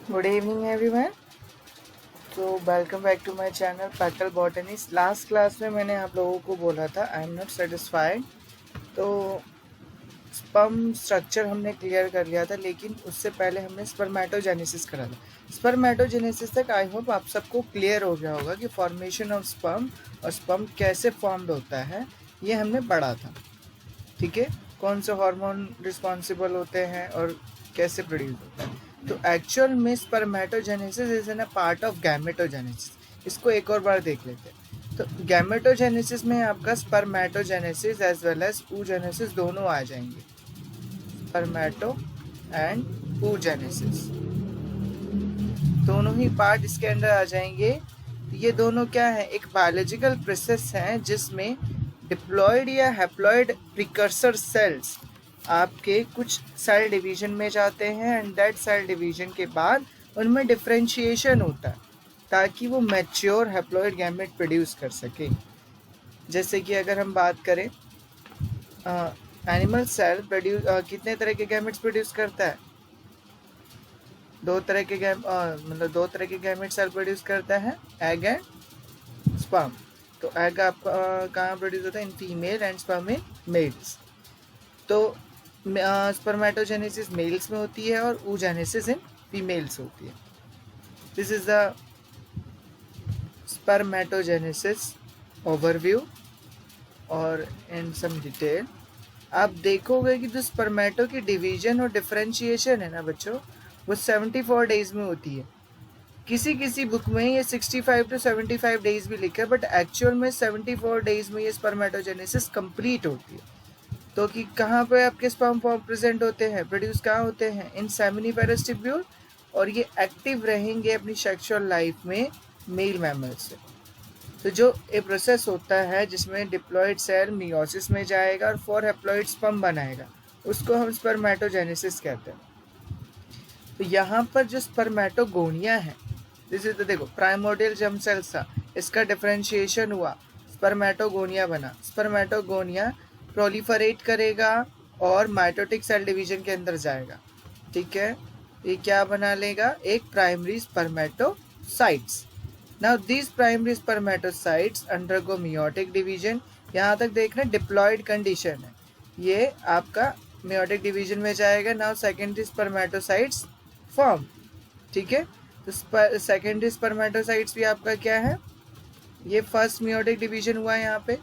Good evening everyone. तो welcome back to my channel petal botanist. Last class में मैंने आप लोगों को बोला था आई एम नॉट सेटिस्फाइड। तो स्पर्म स्ट्रक्चर हमने क्लियर कर लिया था, लेकिन उससे पहले हमने स्पर्मेटोजेनेसिस करा था। स्पर्मेटोजेनेसिस तक आई होप आप सबको क्लियर हो गया होगा कि फॉर्मेशन ऑफ स्पर्म और स्पर्म कैसे फॉर्म्ड होता है, ये हमने पढ़ा था। ठीक है, कौन से हार्मोन रिस्पॉन्सिबल होते हैं और कैसे प्रोड्यूस होता है। तो एक्चुअल में spermatogenesis is an a part of gametogenesis. इसको एक और बार देख लेते हैं। तो गैमेटोजेनेसिस में आपका spermatogenesis as well as oogenesis दोनों आ जाएंगे। स्पर्मेटो एंड oogenesis दोनों ही पार्ट इसके अंदर आ जाएंगे। ये दोनों क्या है, एक बायोलॉजिकल प्रोसेस है जिसमें डिप्लॉयड या हैप्लॉयड प्रिकर्सर सेल्स आपके कुछ सेल डिवीजन में जाते हैं एंड दैट सेल डिवीजन के बाद उनमें डिफरेंशिएशन होता है ताकि वो मैच्योर हैप्लॉयड गैमेट प्रोड्यूस कर सके। जैसे कि अगर हम बात करें एनिमल सेल प्रोड्यूस कितने तरह के गैमेट्स प्रोड्यूस करता है? दो तरह के गैमेट सेल प्रोड्यूस करता है, एग एंड स्पर्म। तो एग आपका कहाँ प्रोड्यूस होता है? In female and sperm in males. तो स्पर्मेटोजेनेसिस मेल्स में होती है और oogenesis इन फीमेल्स होती है। This is the spermatogenesis overview. और इन सम डिटेल आप देखोगे कि जो स्पर्मेटो की डिवीजन और डिफरेंशिएशन है ना बच्चों, वो 74 डेज में होती है। किसी किसी बुक में ये 65 to 75 डेज भी लिखा है, बट एक्चुअल में 74 डेज में ये स्पर्मेटोजेनेसिस कंप्लीट होती है। तो कि कहाँ पे आपके स्पर्म फॉर्म प्रेजेंट होते हैं, प्रोड्यूस कहाँ होते हैं? इन सेमिनिफेरस टिब्यूल। और ये एक्टिव रहेंगे अपनी सेक्सुअल लाइफ में मेल मैमल से। तो जो ये प्रोसेस होता है जिसमें डिप्लॉयड सेल मियोसिस में जाएगा और 4 हैप्लॉयड स्पर्म बनाएगा, उसको हम स्पर्मेटोजेनेसिस कहते हैं। तो यहाँ पर जो स्पर्मेटोगोनिया है, जैसे तो देखो प्राइमोर्डियल जर्म सेल्स था, इसका डिफरेंशिएशन हुआ, स्पर्मेटोगोनिया बना। स्पर्मेटोगोनिया प्रोलिफरेट करेगा और माइटोटिक सेल डिवीजन के अंदर जाएगा। ठीक है, ये क्या बना लेगा? एक primary spermatocytes. Now these primary spermatocytes undergo meiotic division. यहाँ तक देखना डिप्लॉयड कंडीशन है, ये आपका मियोटिक डिवीजन में जाएगा। Now secondary spermatocytes form. ठीक है, तो सेकेंडरी स्पर्मेटोसाइट्स भी आपका क्या है? ये फर्स्ट मियोटिक डिवीजन हुआ है, यहाँ पे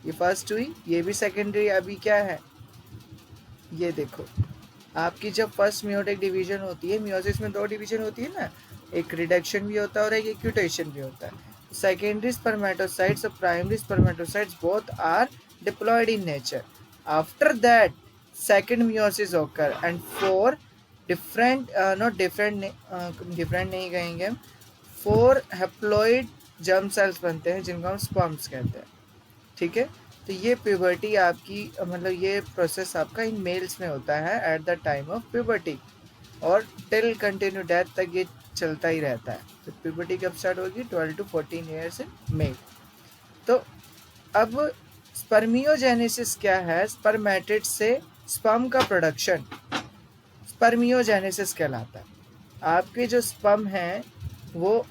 ये फर्स्ट हुई, ये भी सेकेंडरी अभी क्या है, ये देखो। आपकी जब फर्स्ट मियोटिक डिवीजन होती है, मियोसिस में 2 डिवीजन होती है ना, एक रिडक्शन भी होता है और एक एक्यूटेशन भी होता है। सेकेंडरी स्पर्मेटोसाइट्स और primary spermatocytes both are diploid in nature. After that second meiosis occur and 4 different not different different नहीं कहेंगे हम, 4 हैप्लॉइड जर्म सेल्स बनते हैं जिनको हम स्पर्म्स कहते हैं। ठीक है, तो ये प्यूबर्टी आपकी ये प्रोसेस आपका इन मेल्स में होता है at the time of puberty, और टिल कंटिन्यू डेथ तक ये चलता ही रहता है। तो प्यूबर्टी कब स्टार्ट होगी? 12 to 14 ईयर्स इन मेल। तो अब स्पर्मियोजेनेसिस क्या है? स्पर्मेटिड से स्पर्म का प्रोडक्शन स्पर्मियोजेनेसिस कहलाता है। आपके जो स्पर्म हैं वो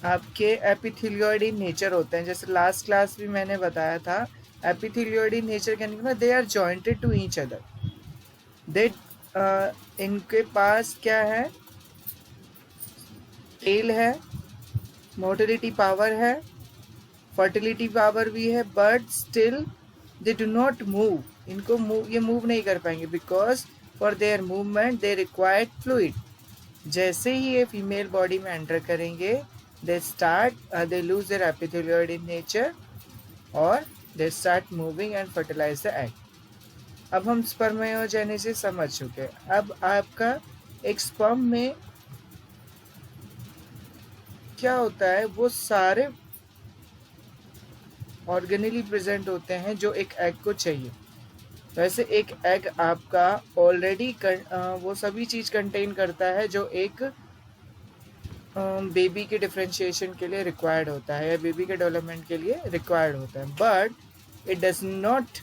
आपके एपिथेलियोइड इन नेचर होते हैं। जैसे लास्ट क्लास भी मैंने बताया था, एपिथेलियोइड इन नेचर कहने के बाद they are jointed to each other. They इनके पास क्या है? टेल है, मोटिलिटी पावर है, फर्टिलिटी पावर भी है, but still they do not move. इनको ये मूव नहीं कर पाएंगे because for their movement they required fluid. जैसे ही ये फीमेल बॉडी में एंटर करेंगे, they lose their epithelioid in nature और they start moving and fertilize the egg। अब हम स्पर्मियोजेनेसिस समझ चुके। अब आपका एक स्पर्म में क्या होता है, वो सारे ऑर्गेनली प्रेजेंट होते हैं जो एक एग को चाहिए। वैसे एक एग आपका ऑलरेडी वो सभी चीज कंटेन करता है जो एक बेबी के डिफरेंशिएशन के लिए रिक्वायर्ड होता है या बेबी के डेवलपमेंट के लिए रिक्वायर्ड होता है, but it does not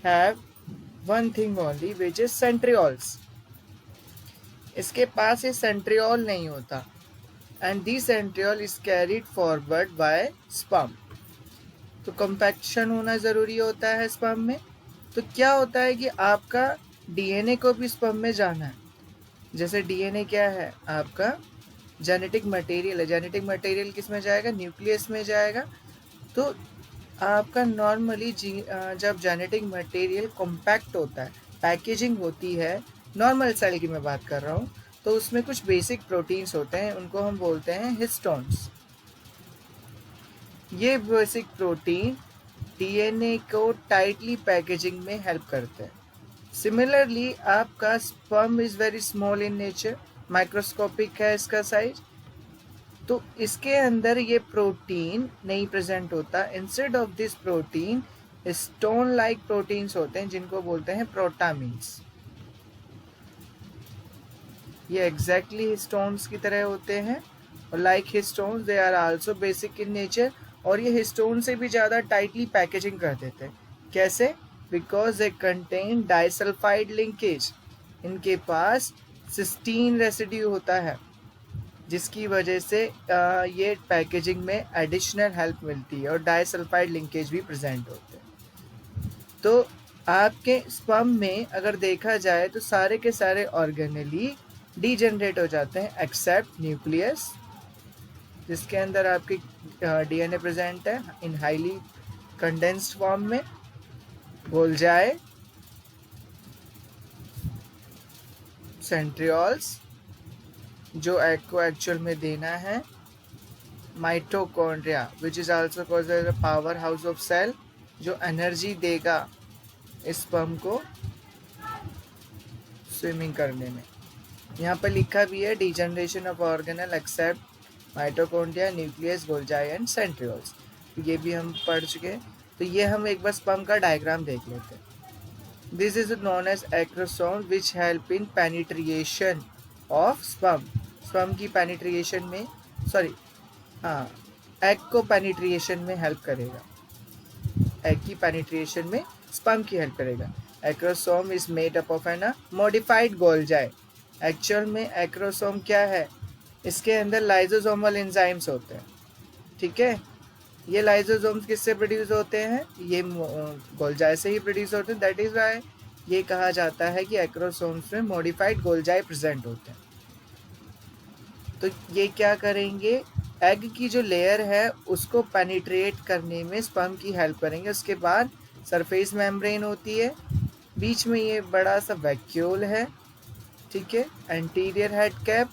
have one thing only which is centrioles. इसके पास ये सेंट्रियोल नहीं होता, and this centriole is carried forward bye sperm. तो कंपैक्शन होना ज़रूरी होता है स्पर्म में। तो क्या होता है कि आपका डीएनए को भी स्पर्म में जाना है। जैसे डीएनए क्या है, आपका जेनेटिक मटेरियल है। जेनेटिक मटेरियल किस में जाएगा, न्यूक्लियस में जाएगा। तो आपका नॉर्मली जब जेनेटिक मटेरियल कॉम्पैक्ट होता है, पैकेजिंग होती है, नॉर्मल सेल की मैं बात कर रहा हूँ, तो उसमें कुछ बेसिक प्रोटीन्स होते हैं, उनको हम बोलते हैं हिस्टोन्स। ये बेसिक प्रोटीन डीएनए को टाइटली पैकेजिंग में हेल्प करते हैं। सिमिलरली आपका sperm is very small in nature, microscopic है इसका साइज। तो इसके अंदर ये प्रोटीन नहीं प्रेजेंट होता। Instead of this protein stone like proteins होते हैं, जिनको बोलते हैं प्रोटामीन्स। ये एग्जैक्टली हिस्टोन्स की तरह होते हैं, और like histones they are also basic in nature. और ये हिस्टोन से भी ज़्यादा टाइटली पैकेजिंग कर देते हैं। कैसे? Because they contain disulphide linkage. इनके पास सिस्टीन रेसिड्यू होता है, जिसकी वजह से ये पैकेजिंग में एडिशनल हेल्प मिलती है, और डाइसल्फाइड लिंकेज भी प्रेजेंट होते हैं। तो आपके स्पर्म में अगर देखा जाए तो सारे के सारे ऑर्गेनेली डीजनरेट हो जाते हैं, एक्सेप्ट न्यूक्लियस, जिसके अंदर आपकी डीएनए प्रेजेंट है इन हाईली कंडेंस्ड फॉर्म में। गोल्जाए, सेंट्रियोल्स जो एग को एक्चुअल में देना है, mitochondria which is also called the power house of cell, जो एनर्जी देगा स्पर्म को स्विमिंग करने में। यहाँ पर लिखा भी है degeneration of organelle except mitochondria, nucleus, Golgi and centrioles. ये भी हम पढ़ चुके हैं। तो ये हम एक बार स्पर्म का डायग्राम देख लेते हैं। This is known as acrosome which help in penetration of sperm. Sperm की पेनिट्रिएशन में, सॉरी हाँ, एग को पेनिट्रिएशन में हेल्प करेगा। एग की पेनिट्रिएशन में स्पर्म की हेल्प करेगा। Acrosome is made up of an modified Golgi. Actual में एक्रोसोम क्या है, इसके अंदर लाइजोसोमल एंजाइम्स होते हैं। ठीक है, ये लाइजोसोम्स किससे प्रोड्यूस होते हैं, ये गोल्जाई से ही प्रोड्यूस होते हैं। दैट इज वाई ये कहा जाता है कि एक्रोसोम्स में मॉडिफाइड गोल्जाई प्रेजेंट होते हैं। तो ये क्या करेंगे, एग की जो लेयर है उसको पेनिट्रेट करने में स्पर्म की हेल्प करेंगे। उसके बाद सरफेस मेम्ब्रेन होती है, बीच में ये बड़ा सा वैक्यूल है। ठीक है, anterior head cap,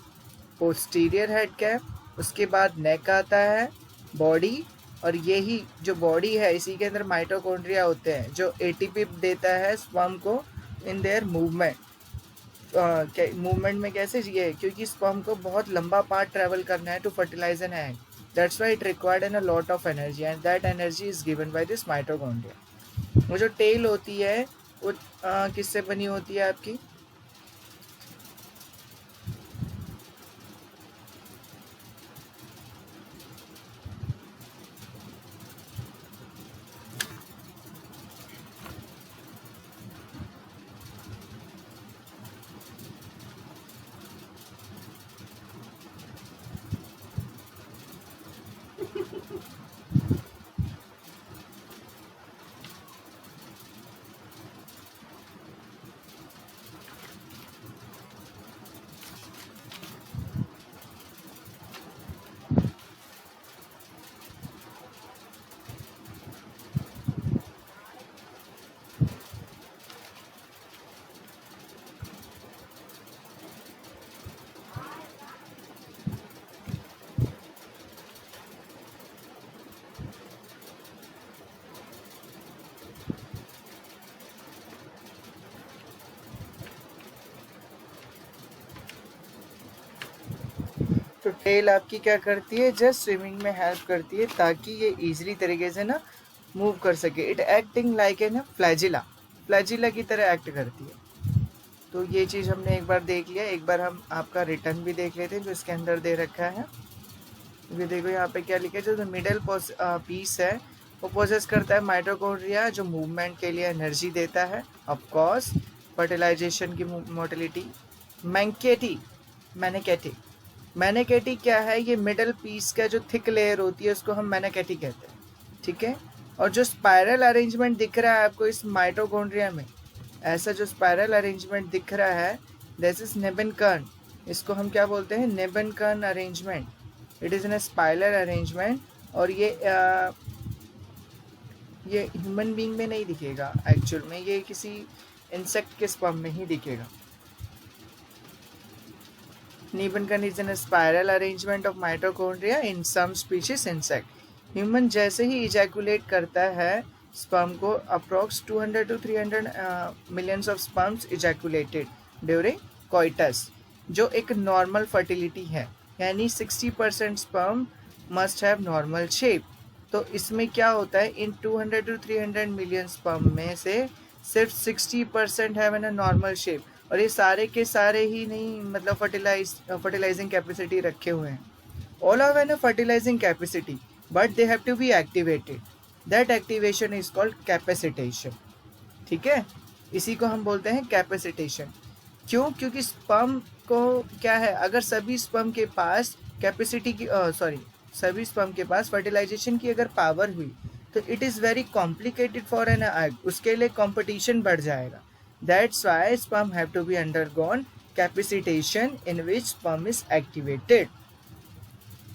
posterior head cap, उसके बाद नेक आता है, बॉडी, और यही जो बॉडी है इसी के अंदर माइटोकॉन्ड्रिया होते हैं, जो एटीपी देता है स्पर्म को इन देयर मूवमेंट। मूवमेंट में कैसे, ये क्योंकि स्पर्म को बहुत लंबा पार्ट ट्रेवल करना है to fertilise an egg, that's why it required an a lot of energy, and that energy is given by this mitochondria. वो जो टेल होती है वो किससे बनी होती है आपकी, तो टेल आपकी क्या करती है, जस्ट स्विमिंग में हेल्प करती है ताकि ये इजीली तरीके से ना मूव कर सके। It acting like an flagella, flagella की तरह एक्ट करती है। तो ये चीज़ हमने एक बार देख लिया। एक बार हम आपका रिटर्न भी देख लेते हैं जो इसके अंदर दे रखा है। ये देखो यहाँ पे क्या लिखा है, जो मिडल पीस है वो पोजेस करता है माइटोकॉन्ड्रिया, जो मूवमेंट के लिए एनर्जी देता है, ऑफ कोर्स फर्टिलाइजेशन की मोटिलिटी, मैंकेटी, मैनेकेटी। मैनेकेटी क्या है? ये मिडल पीस का जो थिक लेयर होती है उसको हम मैनेकेटी कहते हैं, ठीक है। और जो स्पाइरल अरेंजमेंट दिख रहा है आपको इस माइटोकॉन्ड्रिया में, ऐसा जो स्पाइरल अरेंजमेंट दिख रहा है, दिस इज नेबेनकर्न। इसको हम क्या बोलते हैं? Nebenkern arrangement. It is in spiral arrangement. और ये ह्यूमन बीइंग में नहीं दिखेगा एक्चुअल में, ये किसी इंसेक्ट के स्पर्म में ही दिखेगा। Nebenkan is in a spiral arrangement of mitochondria in some species insect. Human जैसे ही इजैकुलेट करता है स्पर्म को, approx 200 to 300 millions of sperms ejaculated during coitus, जो एक नॉर्मल फर्टिलिटी है, यानी 60% sperm must have normal shape. तो इसमें क्या होता है, इन 200 to 300 मिलियन स्पर्म में से सिर्फ 60% have an a normal shape. और ये सारे के सारे ही नहीं, मतलब फर्टिलाइजिंग कैपेसिटी रखे हुए हैं। All have an a fertilizing capacity but they have to be activated. That activation is called capacitation, ठीक है। इसी को हम बोलते हैं कैपेसिटेशन। क्यों? क्योंकि स्पर्म को क्या है, अगर सभी स्पर्म के पास कैपेसिटी की सभी स्पर्म के पास फर्टिलाइजेशन की अगर पावर हुई तो it is very complicated for an egg, उसके लिए कंपटीशन बढ़ जाएगा। That's why sperm have to be undergone capacitation in which sperm is activated.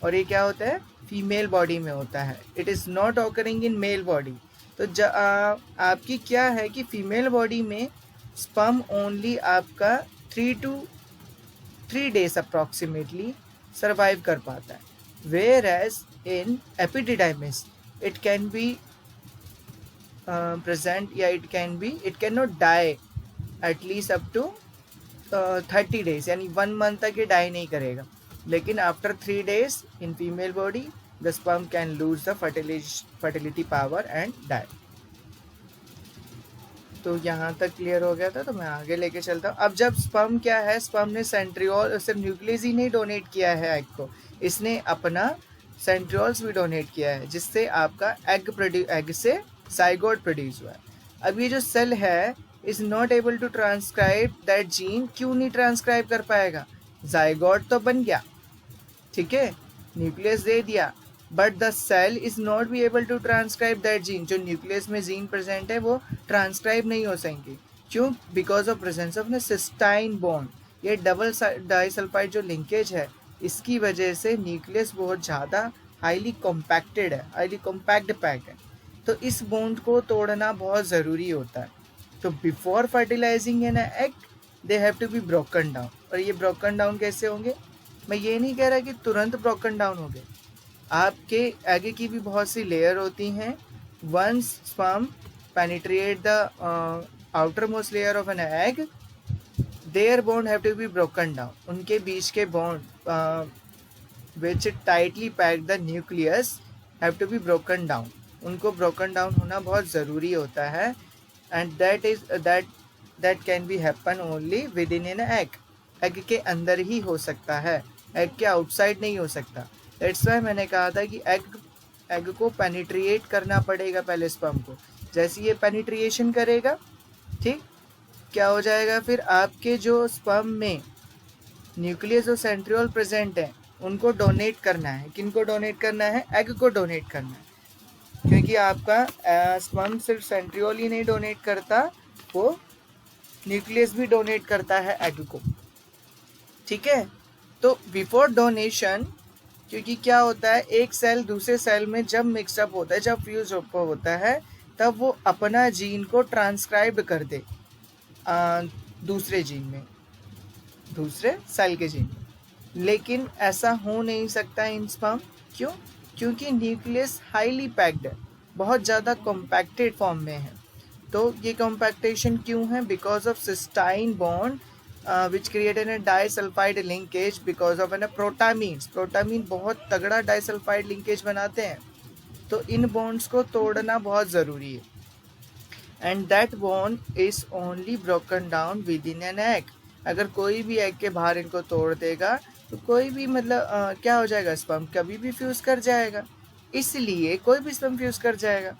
और ये क्या होता है? फीमेल बॉडी में होता है। It is not occurring in male body. तो आपकी क्या है कि फीमेल बॉडी में स्पर्म ओनली आपका 3 days अप्रॉक्सीमेटली सर्वाइव कर पाता है, whereas in epididymis it can be present, या it cannot die at least up to 30 days, यानी 1 month तक ये डाई नहीं करेगा। लेकिन after 3 days in female body the sperm can lose the fertility power and die. तो यहाँ तक क्लियर हो गया था, तो मैं आगे लेके चलता हूँ। अब जब स्पर्म क्या है, स्पर्म ने सेंट्रियोल, सिर्फ न्यूक्लियस ही नहीं डोनेट किया है एग को, इसने अपना सेंट्रियोल्स भी डोनेट किया है, जिससे आपका एग से जाइगोट प्रोड्यूस हुआ है। अब ये जो सेल है is not able to transcribe that gene. क्यों नहीं ट्रांसक्राइब कर पाएगा? जाइगोट तो बन गया, ठीक है, न्यूक्लियस दे दिया, but the cell is not be able to transcribe that gene. जो न्यूक्लियस में जीन प्रेजेंट है वो ट्रांसक्राइब नहीं हो सकेंगे। क्यों? Because of presence of cysteine bond. ये डबल डाइसल्फाइड जो लिंकेज है, इसकी वजह से न्यूक्लियस बहुत ज़्यादा हाईली कॉम्पैक्टेड है, हाईली कॉम्पैक्ट पैक है। तो इस बॉन्ड को तोड़ना बहुत ज़रूरी होता है। तो before fertilizing an egg they have to be broken down. और ये ब्रोकन डाउन कैसे होंगे? मैं ये नहीं कह रहा कि तुरंत ब्रोकन डाउन हो गए। आपके एग की भी बहुत सी लेयर होती हैं। Once sperm penetrate the outermost layer of an egg, their bond have to be broken down. उनके बीच के bond which tightly pack the nucleus have to be broken down. उनको ब्रोकन डाउन होना बहुत ज़रूरी होता है। And that can be happen only within an egg. Egg के अंदर ही हो सकता है, एग के आउटसाइड नहीं हो सकता। दैट्स वाई मैंने कहा था कि एग को पेनिट्रिएट करना पड़ेगा पहले स्पर्म को। जैसे ये पेनिट्रिएशन करेगा, ठीक, क्या हो जाएगा फिर? आपके जो स्पर्म में न्यूक्लियस और सेंट्रियोल प्रेजेंट है उनको डोनेट करना है। किनको डोनेट करना है? एग को डोनेट करना है। क्योंकि आपका स्पर्म सिर्फ सेंट्रियोल ही नहीं डोनेट करता, वो न्यूक्लियस भी डोनेट करता है एग को, ठीक है। तो बिफोर डोनेशन, क्योंकि क्या होता है, एक सेल दूसरे सेल में जब मिक्सअप होता है, जब फ्यूज होता है, तब वो अपना जीन को ट्रांसक्राइब कर दे दूसरे जीन में, दूसरे सेल के जीन में। लेकिन ऐसा हो नहीं सकता इन स्पर्म। क्यों? क्योंकि न्यूक्लियस हाईली पैक्ड है, बहुत ज़्यादा कॉम्पैक्टेड फॉर्म में है। तो ये कॉम्पैक्टेशन क्यों है? Because of cysteine bond which created a disulphide linkage because of an protamines. Protamine बहुत तगड़ा डाइसल्फाइड लिंकेज बनाते हैं। तो इन बॉन्ड्स को तोड़ना बहुत ज़रूरी है। And that bond is only broken down with in an egg. अगर कोई भी एग के बाहर इनको तोड़ देगा तो कोई भी मतलब क्या हो जाएगा? स्पर्म कभी भी फ्यूज़ कर जाएगा। इसलिए कोई भी स्पर्म फ्यूज़ कर जाएगा।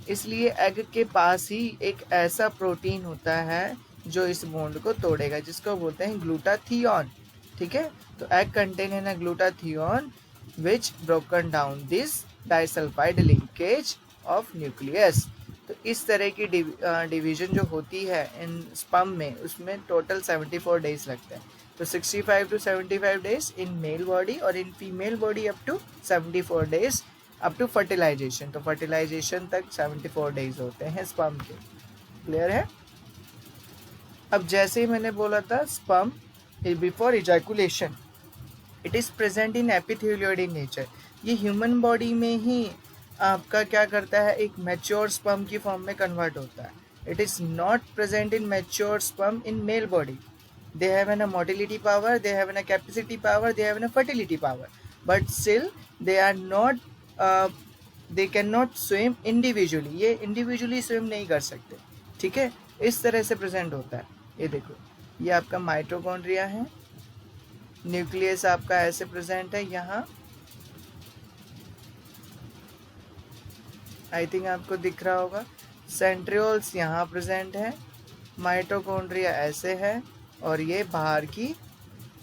इसलिए एग के पास ही एक ऐसा प्रोटीन होता है जो इस बॉन्ड को तोड़ेगा, जिसको बोलते हैं ग्लूटाथियोन। ठीक है, तो egg contain in glutathione which broken down this disulphide linkage of nucleus. तो इस तरह की डिवीजन जो होती है इन स्पर्म में, उसमें टोटल 74 डेज लगते हैं। तो 65 to 75 days in male body और in female body up to 74 days up to fertilisation. तो फर्टिलाइजेशन तक 74 डेज होते हैं स्पर्म के। क्लियर है? अब जैसे ही मैंने बोला था sperm before ejaculation it is present in epithelioid in nature. ये ह्यूमन बॉडी में ही आपका क्या करता है, एक मैच्योर स्पर्म की फॉर्म में कन्वर्ट होता है। It is not present in mature sperm in male body. they have a motility power, they have a capacity power, they have a fertility power, but still they are not they cannot swim individually। ये individually swim नहीं कर सकते। ठीक है, इस तरह से present होता है। ये देखो, ये आपका माइटोकॉन्ड्रिया है, न्यूक्लियस आपका ऐसे प्रेजेंट है यहाँ, आई थिंक आपको दिख रहा होगा। सेंट्रियोल्स यहाँ प्रेजेंट है, माइटोकॉन्ड्रिया ऐसे है, और ये बाहर की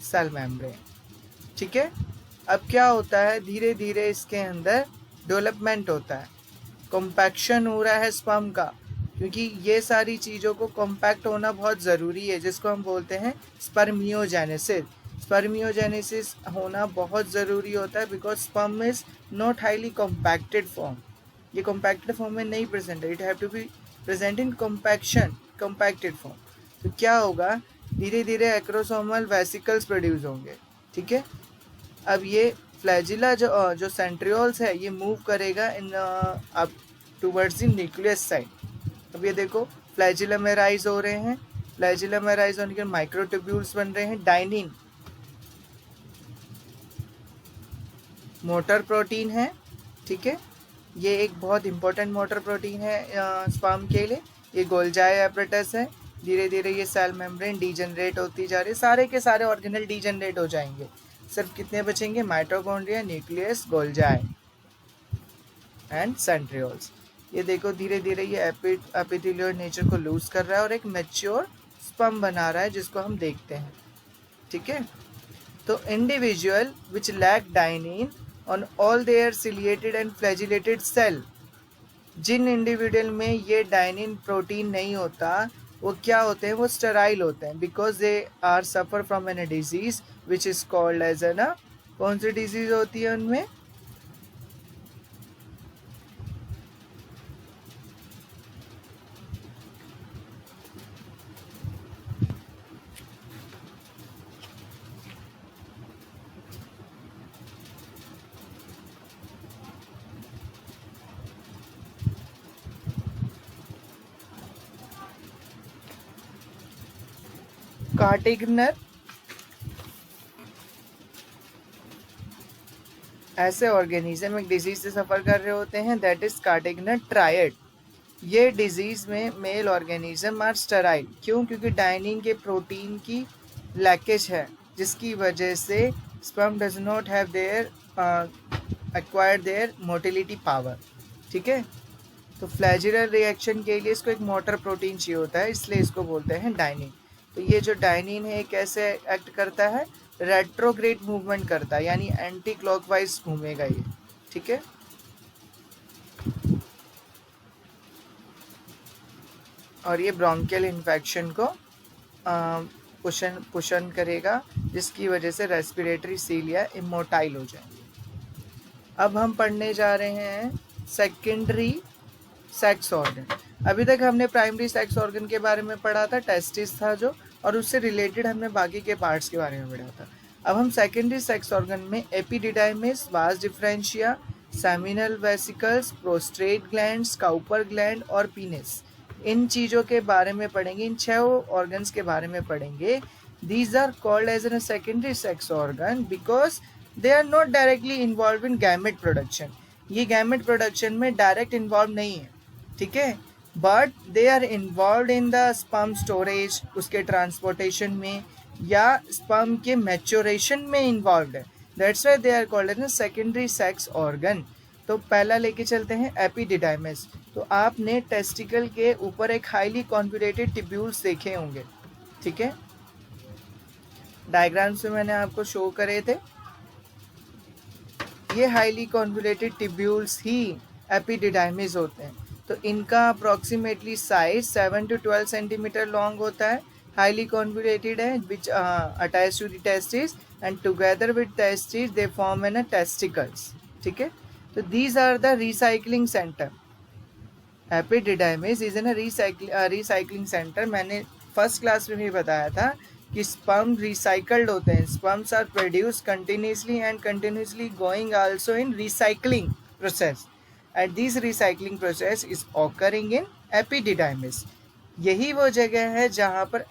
सेल मेम्ब्रेन। ठीक है, अब क्या होता है, धीरे धीरे इसके अंदर डेवलपमेंट होता है, कॉम्पैक्शन हो रहा है स्पर्म का, क्योंकि ये सारी चीज़ों को कॉम्पैक्ट होना बहुत ज़रूरी है, जिसको हम बोलते हैं स्पर्मियोजेनेसिस। स्पर्मियोजेनेसिस होना बहुत ज़रूरी होता है because sperm is not highly compacted form. ये कॉम्पैक्टेड फॉर्म में नहीं प्रेजेंट है, it have to be present in compacted form. तो क्या होगा, धीरे धीरे एक्रोसोमल वेसिकल्स प्रोड्यूस होंगे। ठीक है, अब ये फ्लैजिला जो सेंट्रियोल्स है ये मूव करेगा in up towards the nucleus side. अब ये देखो, फ्लैजिला में राइज हो रहे हैं, फ्लैजिला में राइज होने के माइक्रोट्यूब्यूल्स बन रहे हैं। डाइनिन मोटर प्रोटीन है। ठीक है, ये एक बहुत इंपॉर्टेंट मोटर प्रोटीन है स्पर्म के लिए। ये गोल्जाई एपरेटस है। धीरे धीरे ये सेल मेम्ब्रेन डीजनरेट होती जा रही है, सारे के सारे ऑर्गेनल डीजनरेट हो जाएंगे, सिर्फ कितने बचेंगे, mitochondria, nucleus, Golgi and centrioles. ये देखो, धीरे धीरे ये एपिथेलियोइड नेचर को लूज कर रहा है और एक मैच्योर स्पर्म बना रहा है, जिसको हम देखते हैं। ठीक है, तो individual which lack dynein on all their ciliated and flagellated cell, जिन इंडिविजुअल में ये डाइनिन प्रोटीन नहीं होता वो क्या होते हैं, वो स्टेराइल होते हैं, because they are suffer from an disease which is called as an, कौन सी डिजीज होती है उनमें, कार्टिग्नर। ऐसे ऑर्गेनिज्म एक डिजीज से सफ़र कर रहे होते हैं, दैट इज कार्टिग्नर ट्रायड। ये डिजीज में मेल ऑर्गेनिज्म आर स्टेराइल। क्यों? क्योंकि डाइनिन के प्रोटीन की लैकेज है, जिसकी वजह से sperm does not have their acquired their motility power. ठीक है, तो फ्लैजिलर रिएक्शन के लिए इसको एक मोटर प्रोटीन चाहिए होता है, इसलिए इसको बोलते हैं डाइनिन। तो ये जो डाइनिन है कैसे एक्ट करता है, रेट्रोग्रेड मूवमेंट करता है, यानी एंटी क्लॉकवाइज घूमेगा ये। ठीक है, और ये ब्रोंकियल इन्फेक्शन को पुशन करेगा, जिसकी वजह से रेस्पिरेटरी सीलिया इमोटाइल हो जाएंगे। अब हम पढ़ने जा रहे हैं सेकेंडरी सेक्स ऑर्गन। अभी तक हमने प्राइमरी सेक्स ऑर्गन के बारे में पढ़ा था, टेस्टिस था जो, और उससे रिलेटेड हमने बाकी के पार्ट्स के बारे में पढ़ा था। अब हम सेकेंडरी सेक्स ऑर्गन में एपिडिडाइमिस, वास differentia, seminal vesicles, prostate glands, Cowper gland और पीनिस, इन चीज़ों के बारे में पढ़ेंगे, इन 6 ऑर्गन्स के बारे में पढ़ेंगे। These are called as an secondary sex organ because they are not directly involve in gamete production. ये गैमेट प्रोडक्शन में डायरेक्ट इन्वॉल्व नहीं है। ठीक है, but they are involve in the sperm storage, उसके ट्रांसपोर्टेशन में, या स्पर्म के मैच्योरेशन में इन्वॉल्व है। That's why they are called as secondary sex organ. तो तो पहला लेके चलते हैं एपिडिडाइमिस। तो आपने टेस्टिकल के ऊपर एक हाईली कॉन्वोल्यूटेड टिब्यूल्स देखे होंगे, ठीक है, डायग्राम्स में मैंने आपको शो करे थे। ये हाईली कॉन्वोल्यूटेड टिब्यूल्स ही एपिडिडाइमिस होते हैं। तो इनका approximately size 7 to 12 centimetre long होता है, हाईली कॉन्वोल्यूटेड है, which attach to the testis and together with testis they form an testicles, ठीक है। तो these are the recycling centre. Epididymis is an recycling centre. मैंने फर्स्ट क्लास में भी बताया था कि स्पर्म रिसाइकल्ड होते हैं। Sperms are produce continuously and continuously going also in recycling process and this recycling process is occurring in epididymis. यही वो जगह है जहाँ पर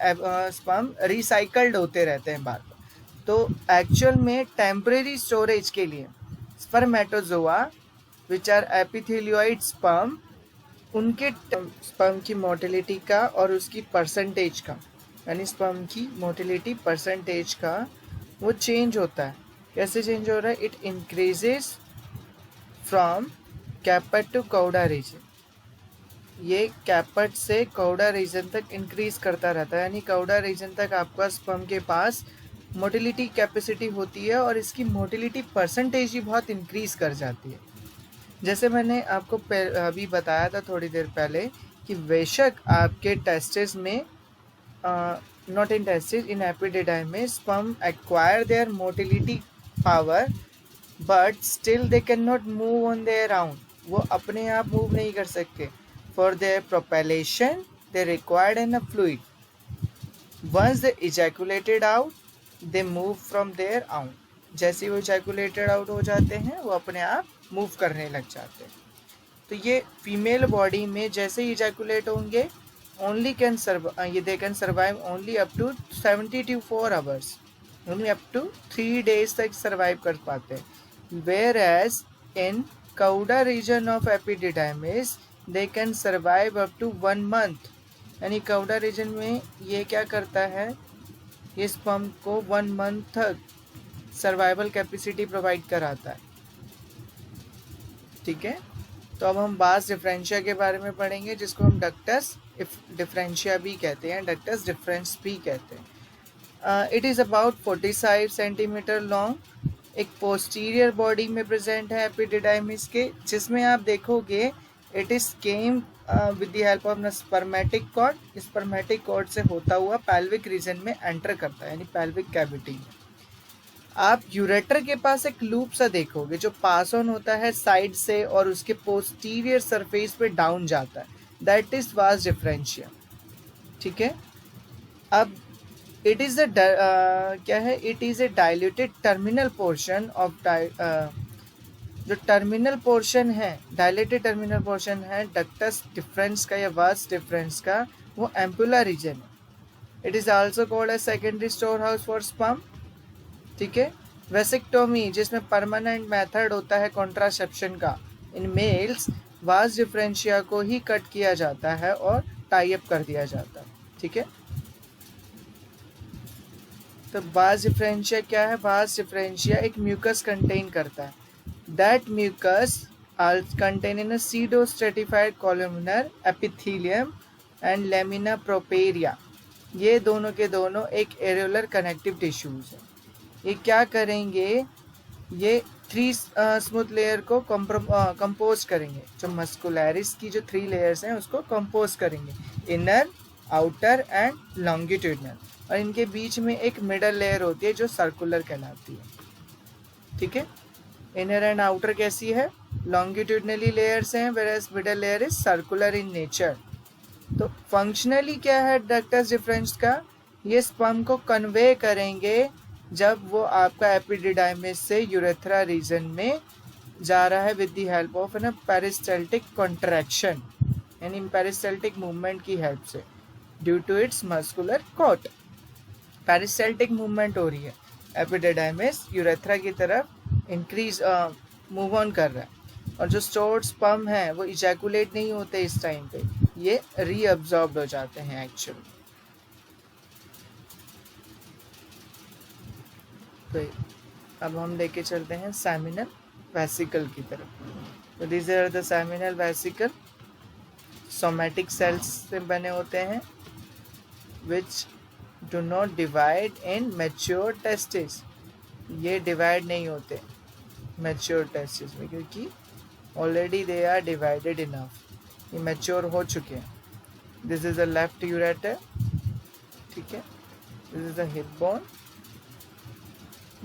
स्पर्म रिसाइकल्ड होते रहते हैं बार बार। तो एक्चुअल में टेम्परेरी स्टोरेज के लिए स्पर्मेटोजोआ विच आर एपिथेलियोइड स्पर्म, उनके स्पर्म की मोटिलिटी का और उसकी परसेंटेज का, यानी स्पर्म की मोटिलिटी परसेंटेज का वो चेंज होता है। कैसे चेंज हो रहा है? It increases from caput to cauda region. ये कैपट से कौड़ा रीजन तक इंक्रीज करता रहता है, यानी कौड़ा रीजन तक आपका स्पर्म के पास मोटिलिटी कैपेसिटी होती है और इसकी मोटिलिटी परसेंटेज ही बहुत इंक्रीज कर जाती है। जैसे मैंने आपको अभी बताया था थोड़ी देर पहले कि बेशक आपके टेस्टिस में not in testes, in epididymis sperm acquire their motility power but still they cannot move on their own। वो अपने आप मूव नहीं कर सकते। For their propellation they required enough fluid। Once they ejaculated out they move from their own। जैसे वो ejaculated out हो जाते हैं वो अपने आप मूव करने लग जाते हैं। तो ये फीमेल बॉडी में जैसे ही ejaculate होंगे only can survive, they can survive only up to 74 hours, only up to 3 days तक survive कर पाते हैं। Whereas in cauda region of epididymis they can survive up to 1 month। यानी cauda region में ये क्या करता है, ये स्पर्म को 1 month तक सर्वाइवल कैपेसिटी प्रोवाइड कराता है, ठीक है। तो अब हम बास डिफरेंशिया के बारे में पढ़ेंगे, जिसको हम डक्टस डिफरेंशिया भी कहते हैं, डक्टस डिफरेंस भी कहते हैं। It is about 45 centimetre long, एक पोस्टीरियर बॉडी में प्रेजेंट है एपिडिडाइमिस के, जिसमें आप देखोगे it is came with the help of spermatic cord. Spermatic cord से होता हुआ पैल्विक रीजन में एंटर करता है, यानी पैल्विक कैविटी में। आप यूरेटर के पास एक लूप सा देखोगे जो पास ऑन होता है साइड से और उसके पोस्टीरियर सरफेस पे डाउन जाता है, दैट इज वास डिफरेंशिया, ठीक है। अब इट इज क्या है, it is a dilated terminal portion of जो टर्मिनल पोर्शन है, डायलेटेड टर्मिनल पोर्शन है डक्टस डिफरेंस का या वास डिफरेंस का, वो एम्पुलर रीजन है। It is also called as secondary storehouse for sperm, ठीक है। वेसिक्टोमी जिसमें परमानेंट मेथड होता है कॉन्ट्रासेप्शन का, इन मेल्स वास डिफरेंशिया को ही कट किया जाता है और टाई अप कर दिया जाता है, ठीक है। तो वास डिफरेंशिया क्या है? वास डिफरेंशिया एक म्यूकस कंटेन करता है। That mucus contain in pseudostratified columnar epithelium and lamina propria. ये दोनों के दोनों एक एरियोलर कनेक्टिव टिश्यूज है। ये क्या करेंगे, ये 3 स्मूथ लेयर को कंपोज करेंगे। जो मस्कुलरिस की जो 3 लेयर्स हैं उसको कंपोज करेंगे, इनर, आउटर एंड लॉन्गिट्यूडनल, और इनके बीच में एक मिडल लेयर होती है जो सर्कुलर कहलाती है, ठीक है। इनर एंड आउटर कैसी है? लॉन्गिट्यूडनली लेयर्स हैं, whereas middle layer is circular in nature. तो फंक्शनली क्या है डक्टस डिफरेंस का? ये स्पर्म को कन्वे करेंगे जब वो आपका एपिडिडाइमिस से यूरेथ्रा रीजन में जा रहा है with the help of an peristaltic contraction, यानी पेरिस्टल्टिक मूवमेंट की हेल्प से, due to its muscular coat. Peristaltic movement हो रही है, एपिडिडाइमिस यूरेथ्रा की तरफ इंक्रीज मूव ऑन कर रहा है, और जो स्टोर्ड स्पर्म है वो इजैकुलेट नहीं होते इस टाइम पे, ये रीअब्जॉर्ब्ड हो जाते हैं एक्चुअली। तो अब हम लेके चलते हैं सेमिनल वेसिकल की तरफ। तो these are the seminal vesicle, somatic cells से बने होते हैं, which do not divide in mature testes. ये डिवाइड नहीं होते मैच्योर टेस्टिस में, क्योंकि already they are divided enough, ये मैच्योर हो चुके हैं. This is a left ureter, ठीक है. This is a hip bone.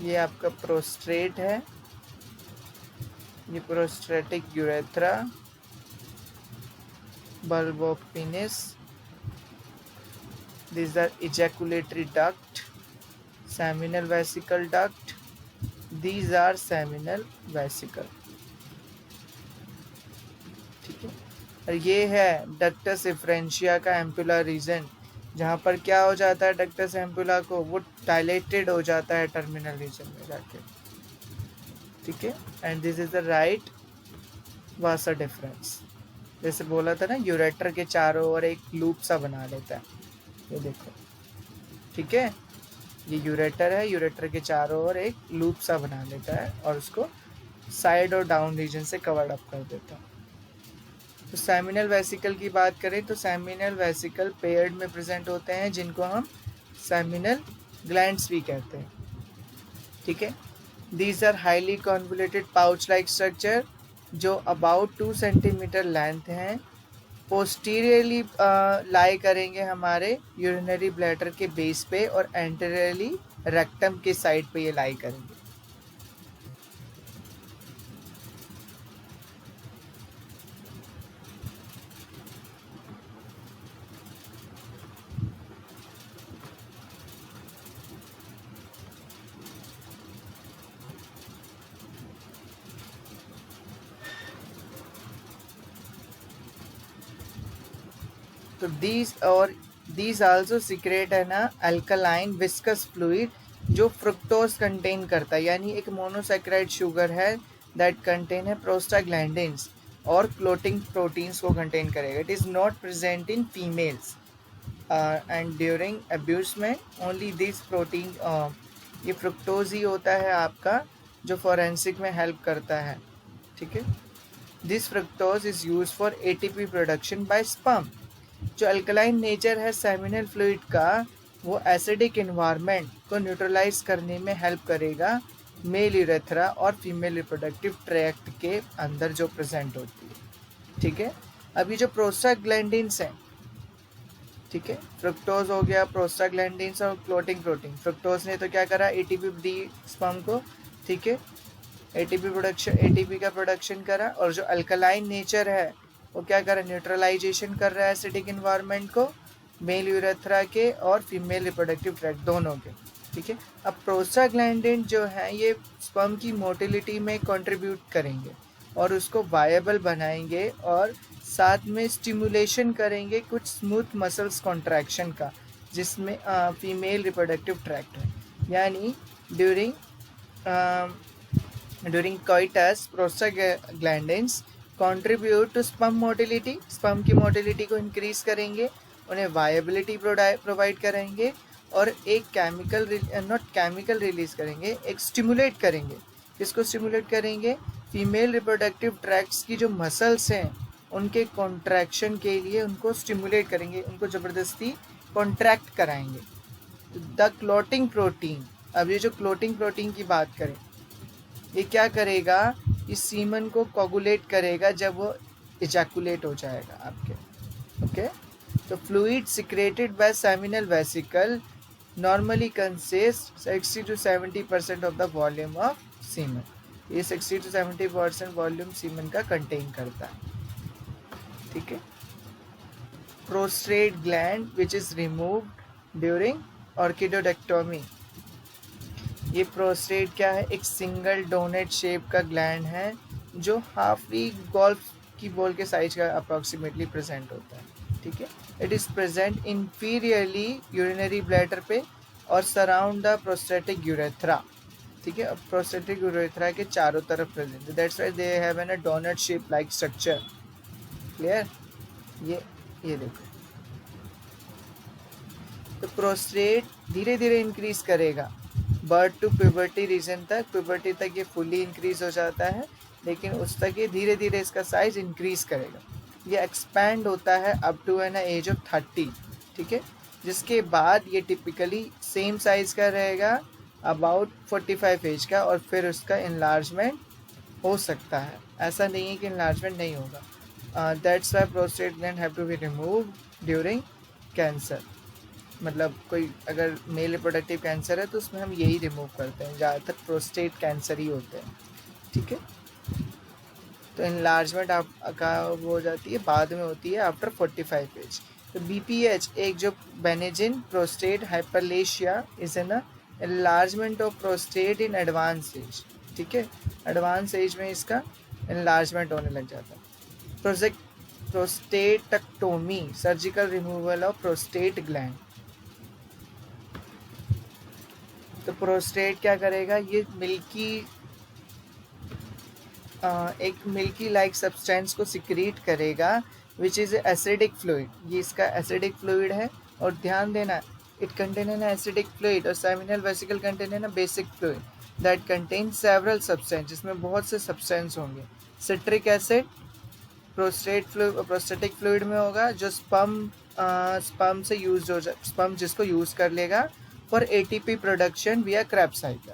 ये आपका प्रोस्ट्रेट है, ये prostatic urethra, bulb of penis. These are ejaculatory duct, seminal vesicle duct. These are seminal vesicle, ठीक है. और ये है डक्टस एफ्रेंशिया का एम्पुलर रीजन, जहाँ पर क्या हो जाता है डक्टस एम्पुला को, वो डायलेटेड हो जाता है टर्मिनल रीजन में जाके, ठीक है. And this is the right Vasa difference. जैसे बोला था ना, यूरेटर के चारों ओर एक लूप सा बना लेता है, ये देखो, ठीक है. ये यूरेटर है, यूरेटर के चारों ओर एक लूप सा बना लेता है और उसको साइड और डाउन रीजन से कवर्ड अप कर देता है. तो सेमिनल वेसिकल की बात करें तो सेमिनल वेसिकल पेयर्ड में प्रेजेंट होते हैं, जिनको हम सेमिनल ग्लैंड्स भी कहते हैं, ठीक है. These are highly convoluted pouch like structure जो अबाउट 2 सेंटीमीटर लेंथ हैं. पोस्टीरियरली लाई करेंगे हमारे यूरिनरी ब्लैडर के बेस पे, और एंटीरियरली रेक्टम के साइड पे ये लाई करेंगे. तो these also secrete है ना अल्कलाइन विस्कस फ्लूइड जो फ्रुक्टोज कंटेन करता है, यानी एक मोनोसैकेराइड शुगर है दैट कंटेन है प्रोस्टाग्लैंडिन्स और क्लोटिंग प्रोटीन्स को कंटेन करेगा. It is not present in females and during abuse में ओनली दिस प्रोटीन, ये फ्रुक्टोज ही होता है आपका जो फॉरेंसिक में हेल्प करता है, ठीक है. This fructose is use for ATP production by sperm. जो अल्कलाइन नेचर है सेमिनल फ्लूइड का, वो एसिडिक इन्वायरमेंट को न्यूट्रलाइज करने में हेल्प करेगा मेल यूरेथ्रा और फीमेल रिप्रोडक्टिव ट्रैक्ट के अंदर जो प्रेजेंट होती है, ठीक है. अभी जो प्रोस्टाग्लैंडिन्स हैं, ठीक है, फ्रुक्टोज हो गया, प्रोस्टाग्लैंडिन्स और क्लोटिंग प्रोटीन. फ्रुक्टोज ने तो क्या करा, एटीपी दी स्पर्म को, ठीक है, एटीपी का प्रोडक्शन करा. और जो अल्कलाइन नेचर है वो क्या कर रहा है, न्यूट्रलाइजेशन कर रहा है एसिडिक इन्वायरमेंट को मेल यूरेथ्रा के और फीमेल रिप्रोडक्टिव ट्रैक्ट दोनों के, ठीक है. अब प्रोस्टाग्लैंडिन जो है ये स्पर्म की मोटिलिटी में कंट्रीब्यूट करेंगे और उसको वायबल बनाएंगे, और साथ में स्टिमुलेशन करेंगे कुछ स्मूथ मसल्स कॉन्ट्रैक्शन का, जिसमें फीमेल रिप्रोडक्टिव ट्रैक्ट है. यानी during coitus prostaglandins contribute to sperm motility, sperm की मोटिलिटी को इंक्रीज करेंगे, उन्हें वायबिलिटी प्रोवाइड करेंगे, और एक केमिकल रिलीज करेंगे, एक स्टिमुलेट करेंगे. किसको स्टिमुलेट करेंगे, फीमेल रिप्रोडक्टिव ट्रैक्ट्स की जो मसल्स हैं उनके कॉन्ट्रैक्शन के लिए उनको स्टिमुलेट करेंगे, उनको ज़बरदस्ती कॉन्ट्रैक्ट कराएंगे. द क्लोटिंग प्रोटीन, अब ये जो क्लोटिंग प्रोटीन की बात करें, ये क्या करेगा, इस सीमन को कोगुलेट करेगा जब वो इजैकुलेट हो जाएगा आपके, ओके. तो fluid secreted by seminal vesicle normally consist 60 to 70% of the volume of semen. ये 60 to 70% वॉल्यूम सीमन का कंटेन करता है, ठीक है. Prostate gland which is removed during orchidectomy. ये प्रोस्टेट क्या है, एक सिंगल डोनेट शेप का ग्लैंड है जो हाफी गोल्फ की बॉल के साइज का अप्रॉक्सीमेटली प्रेजेंट होता है, ठीक है. It is present inferiorly urinary bladder पे और सराउंड द प्रोस्टेटिक यूरेथ्रा, ठीक है. अब प्रोस्टेटिक यूरेथ्रा के चारों तरफ प्रेजेंट है, that's why they have an a donate shape like structure. Clear. ये देखो, तो प्रोस्टेट धीरे धीरे इंक्रीज करेगा बर्थ टू प्यूबर्टी रीजन तक. प्यूबर्टी तक ये फुली इंक्रीज हो जाता है, लेकिन उस तक ये धीरे धीरे इसका साइज इंक्रीज करेगा। ये एक्सपैंड होता है up to an age of 30, ठीक है, जिसके बाद ये टिपिकली सेम साइज का रहेगा अबाउट 45 एज का, और फिर उसका इनलार्जमेंट हो सकता है। ऐसा नहीं है कि इनलार्जमेंट नहीं होगा। That's why prostate gland have to be remove during cancer. मतलब कोई अगर मेल रिप्रोडक्टिव कैंसर है तो उसमें हम यही रिमूव करते हैं, ज़्यादातर प्रोस्टेट कैंसर ही होते हैं, ठीक है। तो इनलार्जमेंट आप का वो हो जाती है बाद में होती है आफ्टर 45 एज। तो BPH एक जो benign prostate hyperplasia is an enlargement of prostate in advance age, ठीक है। एडवांस एज में इसका इनलार्जमेंट होने लग जाता है। Prostatectomy surgical removal of prostate gland. तो प्रोस्टेट क्या करेगा, ये एक मिल्की लाइक सब्सटेंस को सिक्रीट करेगा विच इज़ एसिडिक फ्लूइड। ये इसका एसिडिक फ्लूइड है, और ध्यान देना it contain an acidic fluid, और seminal vesicle contain an basic fluid that contain several substance, जिसमें बहुत से सब्सटेंस होंगे। सिट्रिक एसिड प्रोस्टेटिक फ्लूइड में होगा, जो स्पर्म से यूज हो स्पर्म जिसको यूज कर लेगा फॉर ATP प्रोडक्शन विया क्रेब्स साइकिल,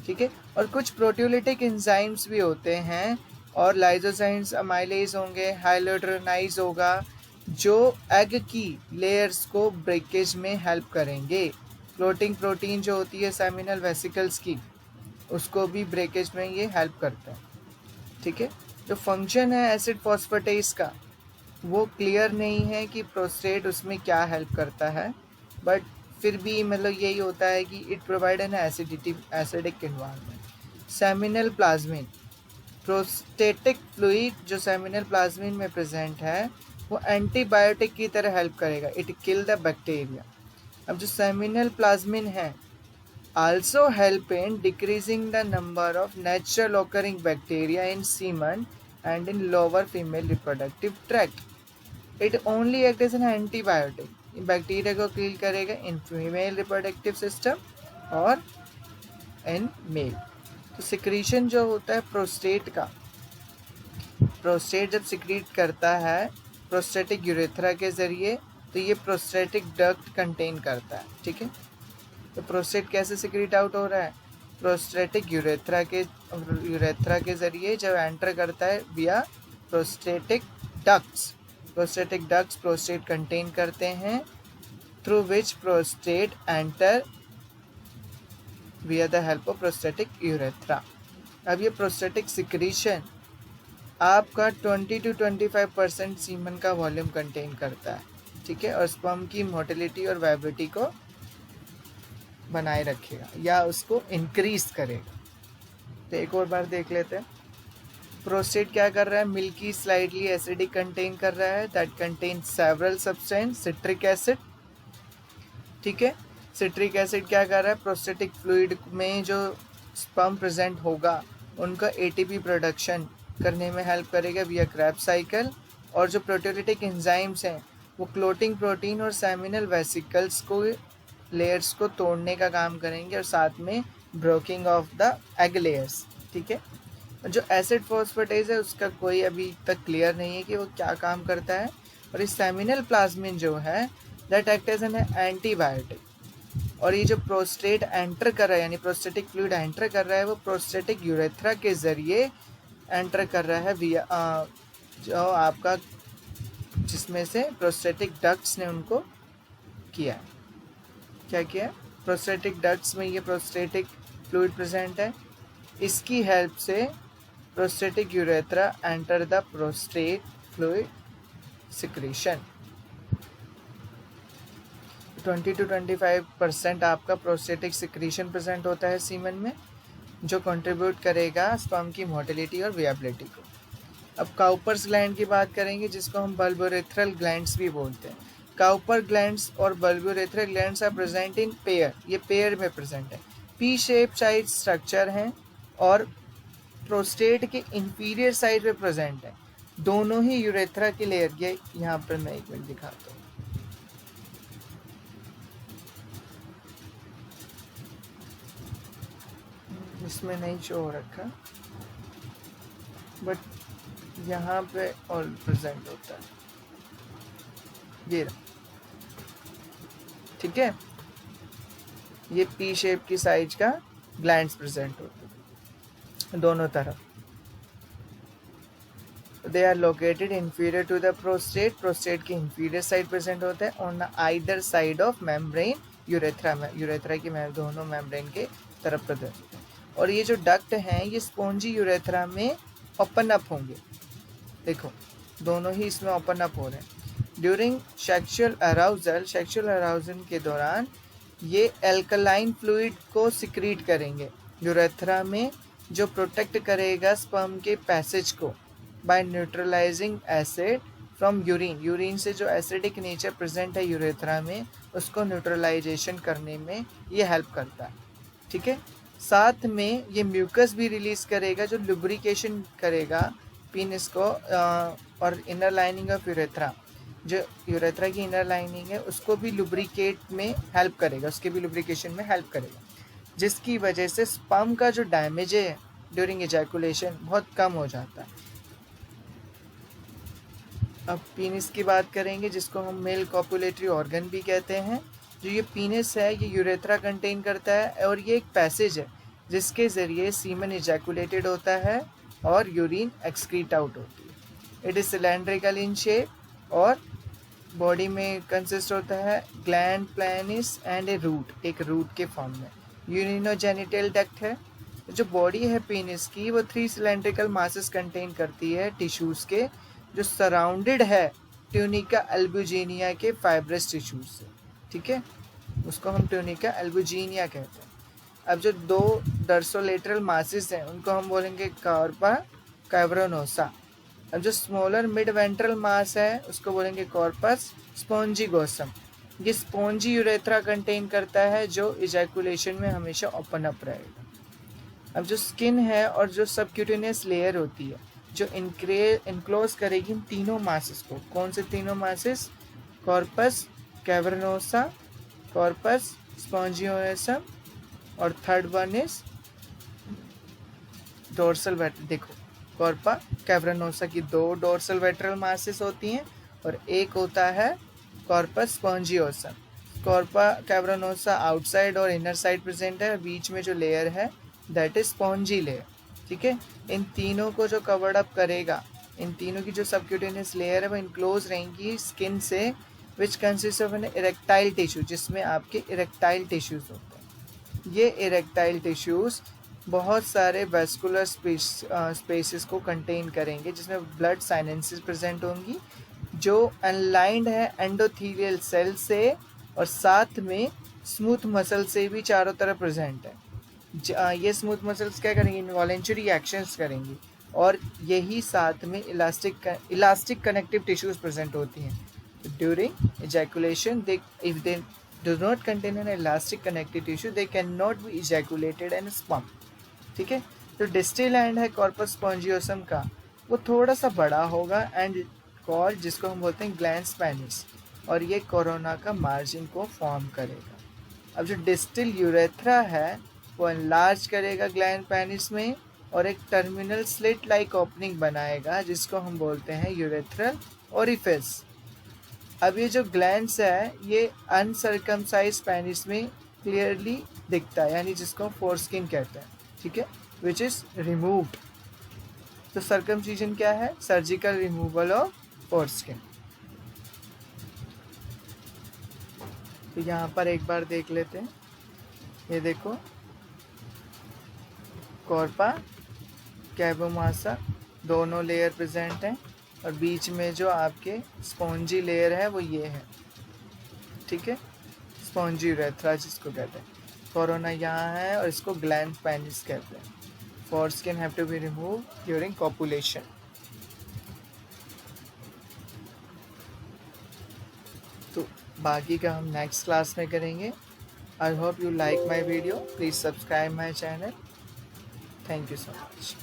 ठीक है। और कुछ प्रोटियोलिटिक एंजाइम्स भी होते हैं, और लाइजोजाइम्स अमाइलेज होंगे, हाइलोड्रोनाइज होगा, जो एग की लेयर्स को ब्रेकेज में हेल्प करेंगे। फ्लोटिंग प्रोटीन जो होती है सेमिनल वेसिकल्स की, उसको भी ब्रेकेज में ये हेल्प करता है, ठीक है। जो फंक्शन है एसिड फॉस्फेटेज का वो क्लियर नहीं है कि प्रोस्टेट उसमें क्या हेल्प करता है, बट फिर भी मतलब यही होता है कि it provide an acidic environment. Seminal plasmin prostatic fluid जो सेमिनल प्लाज्मिन में प्रेजेंट है वो एंटीबायोटिक की तरह हेल्प करेगा, इट किल द बैक्टीरिया। अब जो सेमिनल प्लाज्मिन है also help in decreasing the number of natural occurring bacteria in semen and in lower female reproductive tract. It only acts as an antibiotic. Bacteria को किल करेगा in female reproductive system और in male. तो secretion जो होता है prostate का, prostate जब secrete करता है प्रोस्टेटिक यूरेथ्रा के जरिए, तो ये प्रोस्टेटिक डक्ट कंटेन करता है, ठीक है। तो प्रोस्टेट कैसे सिक्रीट आउट हो रहा है, प्रोस्टेटिक यूरेथ्रा के जरिए जब एंटर करता है विया prostatic ducts. Prostatic ducts prostate contain करते हैं, थ्रू विच प्रोस्टेट एंटर विया the help of prostatic urethra. अब ये प्रोस्टेटिक सिक्रीशन आपका 20 to 25% सीमन का वॉल्यूम कंटेन करता है, ठीक है, और स्पर्म की मोटिलिटी और वाइबिलिटी को बनाए रखेगा या उसको इंक्रीज करेगा। तो एक और बार देख लेते हैं। प्रोस्टेट क्या कर रहा है, मिल्की स्लाइडली एसिडिक कंटेन कर रहा है, that contain several substance, citric acid, ठीक है। सिट्रिक एसिड क्या कर रहा है, प्रोस्टेटिक फ्लूइड में जो स्पर्म प्रेजेंट होगा उनका ATP प्रोडक्शन करने में हेल्प करेगा विया क्रेब्स साइकिल। और जो प्रोटियोलिटिक एंजाइम्स हैं वो क्लोटिंग प्रोटीन और सेमिनल वेसिकल्स को लेयर्स को तोड़ने का काम करेंगे, और साथ में broking of the egg layers, ठीक है। जो एसिड फॉस्फेटेज है उसका कोई अभी तक क्लियर नहीं है कि वो क्या काम करता है। और इस सेमिनल प्लाज्मिन जो है that act as an antibiotic. और ये जो प्रोस्टेट एंटर कर रहा है यानी प्रोस्टेटिक फ्लूइड एंटर कर रहा है वो प्रोस्टेटिक यूरेथ्रा के जरिए एंटर कर रहा है विया जो आपका जिसमें से प्रोस्टेटिक डक्ट्स ने उनको किया है। क्या किया है, प्रोस्टेटिक डक्ट्स में ये प्रोस्टेटिक फ्लूइड प्रेजेंट है, इसकी हेल्प से prostatic urethra enter the prostate fluid secretion. 20 to 25% आपका प्रोस्टेटिक सिक्रीशन प्रेजेंट होता है सीमन में, जो कंट्रीब्यूट करेगा स्पर्म की मोटिलिटी और वियाबिलिटी को। अब काउपर्स ग्लैंड की बात करेंगे, जिसको हम बल्बोरेथ्रल ग्लैंड्स भी बोलते हैं। काउपर ग्लैंड्स और bulbourethral glands are present in pair, ये पेयर में प्रेजेंट है, पी शेप साइड स्ट्रक्चर हैं और प्रोस्टेट के इंफीरियर साइड पे प्रेजेंट है, दोनों ही यूरेथ्रा की लेयर। ये यहाँ पर मैं एक मिनट दिखाता हूँ। इसमें नहीं शो हो रखा, बट यहाँ पे और प्रेजेंट होता है, ये रहा, ठीक है। ये पी शेप की साइज का ग्लैंड्स प्रेजेंट होते हैं दोनों तरफ। They are located inferior to the prostate, prostate के इंफीरियर साइड प्रेजेंट होता है on either side of membrane urethra में, यूरेथ्रा की दोनों मेम्ब्रेन के तरफ प्रेजेंट होते हैं। और ये जो डक्ट हैं ये स्पॉन्जी यूरेथ्रा में ओपन अप होंगे, देखो दोनों ही इसमें ओपन अप हो रहे हैं। During sexual arousal, sexual arousal के दौरान ये एल्कलाइन फ्लूइड को सिक्रीट करेंगे यूरेथ्रा में, जो प्रोटेक्ट करेगा स्पर्म के पैसेज को by neutralizing acid from urine, urine से जो एसिडिक नेचर प्रेजेंट है यूरेथ्रा में उसको न्यूट्रलाइजेशन करने में ये हेल्प करता है, ठीक है। साथ में ये म्यूकस भी रिलीज करेगा जो लुब्रिकेशन करेगा पीनिस को, और इनर लाइनिंग ऑफ यूरेथ्रा, जो यूरेथ्रा की इनर लाइनिंग है उसको भी लुब्रिकेट में हेल्प करेगा, उसके भी लुब्रिकेशन में हेल्प करेगा, जिसकी वजह से स्पर्म का जो डैमेज है ड्यूरिंग एजैकुलेशन बहुत कम हो जाता है। अब पीनिस की बात करेंगे जिसको हम मेल कॉपुलेटरी ऑर्गन भी कहते हैं। जो ये पीनिस है ये यूरेथ्रा कंटेन करता है और ये एक पैसेज है जिसके ज़रिए सीमन इजैकुलेटेड होता है और यूरिन एक्सक्रीट आउट होती है। It is cylindrical in shape और बॉडी में कंसिस्ट होता है ग्लैंड प्लानिस एंड ए रूट, एक रूट के फॉर्म में। यूरिनोजेनिटल डक्ट है। जो बॉडी है पीनिस की वो 3 सिलेंड्रिकल मासेस कंटेन करती है टिश्यूज़ के, जो सराउंडेड है ट्यूनिका अल्बुजिनिया के फाइब्रस टिश्यूज से, ठीक है, उसको हम ट्यूनिका अल्बुजिनिया कहते हैं। अब जो 2 डर्सोलेटरल मासेस हैं उनको हम बोलेंगे कॉर्पा कैवर्नोसा। अब जो स्मॉलर मिड वेंट्रल मास है उसको बोलेंगे कॉर्पस स्पॉन्जिगोसम। ये स्पॉन्जी यूरेथ्रा कंटेन करता है जो इजैकुलेशन में हमेशा ओपन अप रहेगा। अब जो स्किन है और जो सबक्यूटेनियस लेयर होती है जो इनक्लोज करेगी इन तीनों मासेस को, कौन से तीनों masses, corpus cavernosa, corpus spongiosum और थर्ड वन इज डोर्सल वेट्रल। देखो कॉर्पा कैवर्नोसा की 2 डोर्सल वेट्रल मासेस होती हैं और एक होता है कॉर्पस स्पॉन्जियोसम। कॉर्पा कैवर्नोसा आउटसाइड और इनर साइड प्रेजेंट है, बीच में जो लेयर है दैट इज स्पॉन्जी लेयर, ठीक है। इन तीनों को जो कवर्ड अप करेगा, इन तीनों की जो सबक्यूटेनियस लेयर है वो इनक्लोज रहेंगी स्किन से, which consist of an erectile tissue, जिसमें आपके इरेक्टाइल टिश्यूज होते हैं। ये इरेक्टाइल टिश्यूज बहुत सारे वेस्कुलर स्पेसेस को कंटेन करेंगे जिसमें ब्लड साइनेंसेस प्रेजेंट होंगी जो अनलाइंड है एंडोथीलियल सेल से और साथ में स्मूथ मसल से भी चारों तरफ प्रेजेंट है। ये स्मूथ मसल्स क्या करेंगी, इनवॉलेंटरी एक्शंस करेंगी और यही साथ में इलास्टिक कनेक्टिव टिश्यूज प्रेजेंट होती हैं। During ejaculation if they do not contain an elastic connective tissue they cannot be ejaculated and sperm, ठीक है। तो डिस्टल एंड है कॉर्पस स्पॉन्जियोसम का वो थोड़ा सा बड़ा होगा एंड कॉल जिसको हम बोलते हैं ग्लैंड्स पेनिस, और ये कोरोना का मार्जिन को फॉर्म करेगा। अब जो डिस्टल यूरेथ्रा है वो एनलार्ज करेगा ग्लैंड पेनिस में और एक टर्मिनल स्लिट लाइक ओपनिंग बनाएगा जिसको हम बोलते हैं यूरेथ्रल ओरिफिस। अब ये जो ग्लैंड्स है ये अनसर्कमसाइज पेनिस में क्लियरली दिखता है, यानी जिसको फोरस्किन कहते हैं, ठीक है, विच इज रिमूव्ड। तो सर्कमसिजन क्या है, सर्जिकल रिमूवल ऑफ फोरस्किन। तो यहाँ पर एक बार देख लेते हैं, ये देखो कॉर्पा कैवोमासा दोनों लेयर प्रेजेंट हैं और बीच में जो आपके स्पॉन्जी लेयर है वो ये है, ठीक है, स्पॉन्जी यूरेथ्रा जिसको कहते हैं। कोरोना यहाँ है और इसको ग्लैंड पेनिस कहते हैं। Foreskin have to be remove during copulation. तो बाकी का हम नेक्स्ट क्लास में करेंगे। I hope you like my video, please subscribe my channel. Thank you so much.